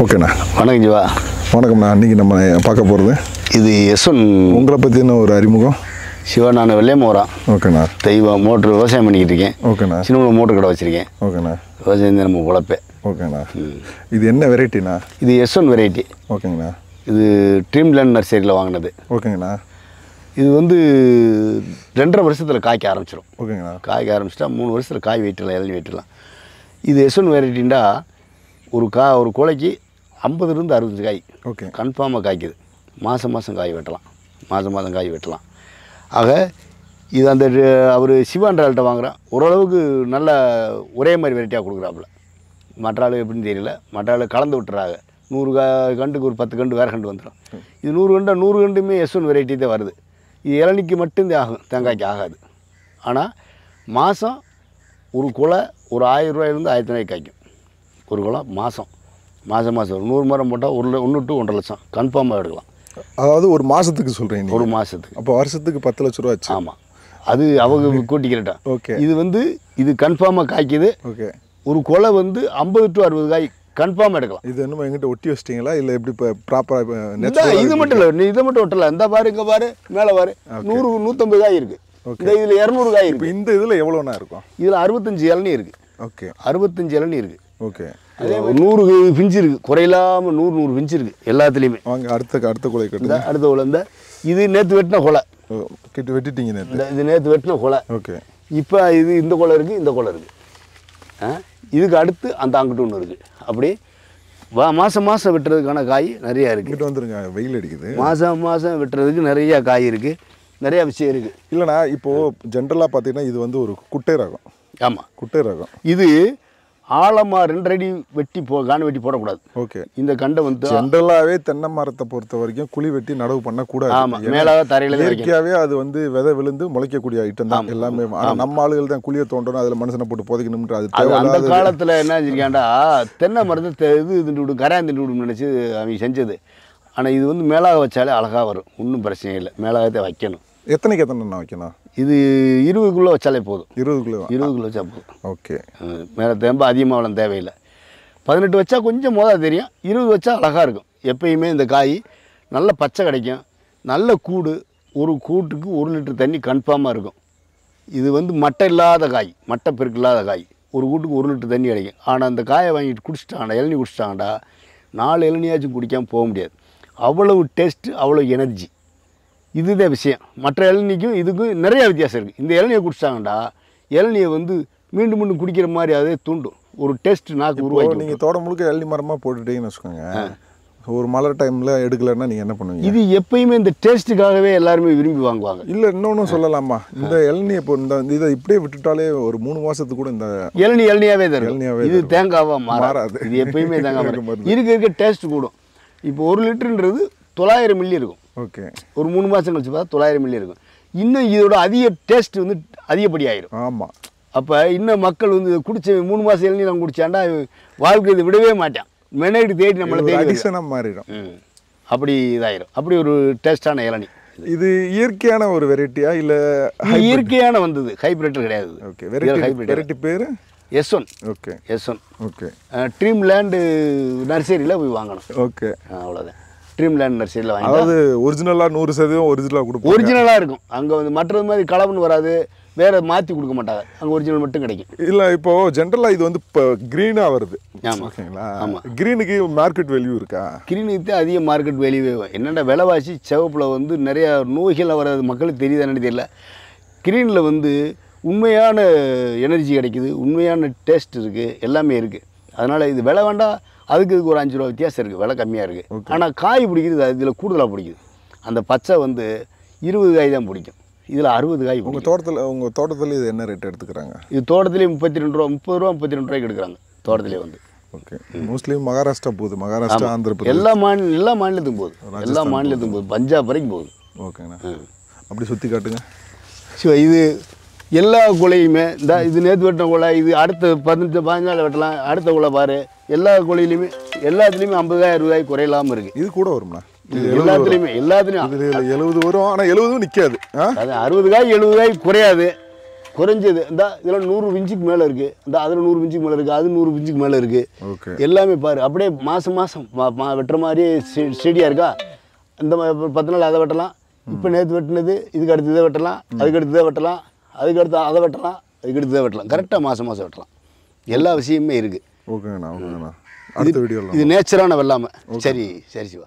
ஓகேண்ணா. வணக்கம் ஜீவா. வணக்கம்ண்ணா. இன்றைக்கி நம்ம பார்க்க போகிறது இது S1. உங்களை பற்றின ஒரு அறிமுகம். சிவா, நான் வெள்ளையமோரம். ஓகேண்ணா. தெய்வம் மோட்ரு விவசாயம் பண்ணிக்கிட்டு இருக்கேன். ஓகேண்ணா. சின்ன மோட்ரு கடை வச்சுருக்கேன். ஓகேண்ணா. விவசாயம் நம்ம உழைப்பேன். ஓகேண்ணா. இது என்ன வெரைட்டிண்ணா? இது S1 வெரைட்டி. ஓகேங்கண்ணா. இது ட்ரீம்லேண்ட் நர்சரியில் வாங்கினது. ஓகேங்கண்ணா. இது வந்து 2.5 வருஷத்தில் காய்க்க ஆரம்பிச்சிடும். ஓகேங்கண்ணா. காய்க்க ஆரம்பிச்சிட்டா 3 வருஷத்தில் காய் வெட்டலாம், இளநி வெட்டலாம். இது S1 வெரைட்டின்டா ஒரு குலைக்கு 50 to 60 காய். ஓகே. கன்ஃபார்மாக காய்க்குது. மாதம் காய் வெட்டலாம். மாதம் காய் வெட்டலாம். ஆக இது அந்த அவர் சிவான்றாள்கிட்ட வாங்குகிறான். ஓரளவுக்கு நல்ல ஒரே மாதிரி வெரைட்டியாக கொடுக்குறாப்புல. மற்ற ஆள் எப்படின்னு தெரியல. மற்ற ஆள் கலந்து விட்டுறாங்க. 100 கண்டுக்கு ஒரு 10 கண்டு வேறு கண்டு வந்துடும். இது 100 கண்டுமே S1 வெரைட்டி தான் வருது. இது இளநிக்கு மட்டும்தான் ஆகும், தேங்காய்க்கு ஆகாது. ஆனால் மாதம் ஒரு குலை ஒரு 1000 ரூபாயிலேருந்து 1000 ரூபாய்க்கு காய்க்கும். ஒரு குலை மாதம் ஒரு 100 மரம் போட்டால் 1 to 1.5 லட்சம் கன்ஃபார்மாக எடுக்கலாம். அதாவது ஒரு மாதத்துக்கு சொல்கிறீங்க? ஒரு மாதத்துக்கு. அப்போ வருஷத்துக்கு 10 லட்ச ரூபா ஆச்சு. ஆமாம், அது அவங்க கூட்டிக்கிறட்டா. ஓகே. இது கன்ஃபார்மாக காய்க்குது. ஓகே. ஒரு குலை 50 to 60 காய் கன்ஃபார்மாக எடுக்கலாம். இது என்னமோ எங்கிட்ட ஒட்டி வச்சிட்டிங்களா இல்லை எப்படி இப்போ ப்ராப்பராக? இது மட்டும் இல்லை, நீ இதை மட்டும் ஒட்டலாம். இந்த பாரு, இங்கே பாரு, மேலே பாரு, 100 150 காய் இருக்குது. இந்த இதில் 200 காய் இருக்குது. இந்த இதில் எவ்வளோண்ணா இருக்கும்? இதில் 65 இளநீ இருக்குது. ஓகே. 65 இளநீ இருக்குது. ஓகே. அதே 100 பிஞ்சு இருக்குது. குறையில்லாமல் 100 பிஞ்சு இருக்குது எல்லாத்துலேயுமே. வாங்க அடுத்த குலை கட்டுங்க. அடுத்த குலை இது நேற்று வெட்டின குலை. வெட்டிட்டீங்க நேற்று? இது நேற்று வெட்டின குலை. ஓகே. இப்போ இந்த குலை இருக்குது, இந்த குலை இருக்குது. இதுக்கு அடுத்து அந்த அங்கிட்டு ஒன்று இருக்குது. அப்படி மாதம் வெட்டுறதுக்கான காய் நிறையா இருக்குது. இங்கிட்ட வந்துருங்க, வெயில் அடிக்குது. மாதம் வெட்டுறதுக்கு நிறையா காய் இருக்குது, நிறையா விஷயம் இருக்குது. இல்லைண்ணா, இப்போது ஜென்ரலாக பார்த்தீங்கன்னா இது வந்து ஒரு குட்டை ரகம். ஆமாம், குட்டை ரகம். இது ஆழமாக 2 அடி வெட்டி காண வெட்டி போடக்கூடாது. ஓகே. இந்த கண்டை வந்து ஜென்ரலாகவே தென்னை மரத்தை பொறுத்த வரைக்கும் குழி வெட்டி நடவு பண்ணக்கூடாது. ஆமாம், மேலாக தரையில் இயற்கையாகவே அது வந்து விதை விழுந்து முளைக்கக்கூடிய ஐட்டம் தான் எல்லாமே. ஆனால் நம்ம ஆளுகள் தான் குழியை தோண்டணும், அதில் மனுஷனை போட்டு புதைக்கணும்ன்ற அது அந்த காலத்தில் என்ன செஞ்சிருக்காண்டா, தென்னை மரத்தை திண்டு விடும், கரையான் திண்டு விடும் நினச்சி அவங்க செஞ்சது. ஆனால் இது வந்து மேலாக வச்சாலே அழகாக வரும், ஒன்றும் பிரச்சனை இல்லை. மேலாகத்தை வைக்கணும். எத்தனைக்கு எத்தனை வைக்கணும்? இது 20 வச்சாலே போதும். 20 வச்சா போதும். ஓகே. மேலே ரொம்ப அதிகமாக வளம் தேவையில்லை. 18 வச்சா கொஞ்சம் மோதா தெரியும். 20 வச்சா அழகாக இருக்கும். எப்பயுமே இந்த காய் நல்ல பச்சை கிடைக்கும், நல்ல கூடு. ஒரு கூட்டுக்கு 1 லிட்டர் தண்ணி கன்ஃபார்மாக இருக்கும். இது வந்து மட்டை இல்லாத காய், மட்டை பெருக்கு இல்லாத காய். ஒரு கூட்டுக்கு 1 லிட்டர் தண்ணி கிடைக்கும். ஆனால் அந்த காயை வாங்கிட்டு குடிச்சிட்டாங்கடா, இளநீ குடிச்சிட்டாங்கடா, 4 இளநியாச்சும் குடிக்காமல் போக முடியாது. அவ்வளவு டேஸ்ட்டு, அவ்வளோ எனர்ஜி. இதுதான் விஷயம். மற்ற இளநிக்கும் இதுக்கும் நிறையா வித்தியாசம் இருக்குது. இந்த இளநியை குடிச்சிட்டாங்கடா, இளநியை வந்து மீண்டும் குடிக்கிற மாதிரி அதே தூண்டும். ஒரு டேஸ்ட் நாக்கு உருவாக்கி. நீங்கள் தோட்டம் முழுக்க இளநீ மரமாக போட்டுட்டீங்கன்னு வச்சுக்கோங்க, ஒரு மழை டைமில் எடுக்கலைன்னா நீங்கள் என்ன பண்ணுவீங்க? இது எப்பயுமே இந்த டேஸ்ட்டுக்காகவே எல்லாருமே விரும்பி வாங்குவாங்க. இல்லை, இன்னொன்று சொல்லலாமா? இந்த இளநீ இப்போ இதை இப்படியே விட்டுட்டாலே ஒரு 3 மாதத்துக்கு கூட இந்த இளநியாவே தரும். இது தேங்காவாக மாறாது. இது எப்பயுமே தேங்காய் இருக்க டேஸ்ட் கூடும். இப்போ 1 லிட்டருன்றது 900 மில்லி இருக்கும். ஓகே. ஒரு 3 மாதம் கழிச்சு பார்த்தா 900 மில்லி இருக்கும். இன்னும் இதோட அதிக டேஸ்ட் வந்து அதிகப்படி ஆயிரும். ஆமாம். அப்போ இன்னும் மக்கள் வந்து குடிச்ச 3 மாதம் இளநீ நம்ம குடிச்சாண்டா வாழ்க்கை இதை விடவே மாட்டான். மெனேடு தேடி நம்மளை தேடி அடிஷனாக மாறிடும். அப்படி இதாயிரும். அப்படி ஒரு டேஸ்டான இளநீ. இது இயற்கையான ஒரு வெரைட்டியா இல்லை இயற்கையான வந்தது? ஹைபிரிட் கிடையாது. ஓகே. வெரைட்டி பேர் S1. Okay. S1. Okay. Dreamland நர்சரியில் போய் வாங்கணும். ஓகே. அவ்வளோதான். ட்ரீம்லேண்ட் நர்சரியில் வாங்கி, அதாவது ஒரிஜினலாக 100% ஒரிஜினலாக கொடுப்போம். ஒரிஜினலாக இருக்கும். அங்கே வந்து மற்றது மாதிரி கலப்புன்னு வராது, வேறு மாற்றி கொடுக்க மாட்டாங்க. அங்கே ஒரிஜினல் மட்டும் கிடைக்கும். இல்லை, இப்போது ஜென்ரலாக இது வந்து இப்போ க்ரீனாக வருது. ஆமாம். ஓகேங்களா? ஆமாம். க்ரீனுக்கு மார்க்கெட் வேல்யூ இருக்கா? க்ரீனுக்கு தான் அதிக மார்க்கெட் வேல்யூவே. என்னென்ன விலைவாசி சிவப்பில் வந்து நிறையா நோய்கள் வர்றது மக்களுக்கு தெரியுதானு தெரியல. க்ரீனில் வந்து உண்மையான எனர்ஜி கிடைக்குது, உண்மையான டேஸ்ட் இருக்குது, எல்லாமே இருக்குது. அதனால் இது விலை வேண்டாம். அதுக்கு ஒரு 5 ரூபா வித்தியாசம் இருக்குது, விலை கம்மியாக இருக்குது. ஆனால் காய் பிடிக்குது, இதில் கூடுதலாக பிடிக்குது. அந்த பச்சை வந்து 20 காய் தான் பிடிக்கும், இதில் 60 காய். உங்கள் தோட்டத்தில் இது என்ன ரேட் எடுத்துக்கிறாங்க? இது தோட்டத்துலேயே 32 ரூபா, 30 ரூபா, 32 ரூபாய்க்கு எடுக்கிறாங்க தோட்டத்திலே வந்து. ஓகே. மோஸ்ட்லி மகாராஷ்டிரா போகுது. மகாராஷ்டிரா, ஆந்திர பிரதேஷ், எல்லா மாநிலத்துக்கும் போகுது. எல்லா மாநிலத்துக்கும் போகுது. பஞ்சாப் வரைக்கும் போகுது. ஓகேண்ணா. அப்படி சுற்றி காட்டுங்க. ஸோ இது எல்லா குலையுமே இது நேற்று வெட்டின குலை, இது அடுத்த 15 நாள் வெட்டலாம். அடுத்த குலை பாரு, எல்லா குலையிலையுமே எல்லாத்துலேயுமே 50 காய் 60 காய் குறையில்லாமல் இருக்குது. இது கூட வரும்ண்ணா? எல்லாத்துலேயுமே 70 வரும். ஆனால் 70 நிற்காது. அது 60 காய் 70 காய் குறையாது. குறைஞ்சது இந்த இதில் 100 பிஞ்சுக்கு மேலே இருக்குது, இந்த அதில் 100 பிஞ்சுக்கு மேலே இருக்குது, அது 100 பிஞ்சுக்கு மேலே இருக்குது. ஓகே. எல்லாமே பாரு அப்படியே மாதம் வெட்டுற மாதிரியே செடியாக இருக்கா. இந்த 10 நாள் அதை வெட்டலாம், இப்போ நேற்று வெட்டினது இதுக்கு அடுத்து இதை வெட்டலாம், அதுக்கு அடுத்து இதை வெட்டலாம், அதுக்கு அடுத்து அதை வெட்டலாம், அதுக்கு அடுத்து இதை வெட்டலாம். கரெக்டாக மாதம் வெட்டலாம். எல்லா விஷயமுமே இருக்குது. ஓகேங்கண்ணா. அடுத்த வீடியோவில் இது நேச்சரான வெள்ளாமை. சரி சிவா.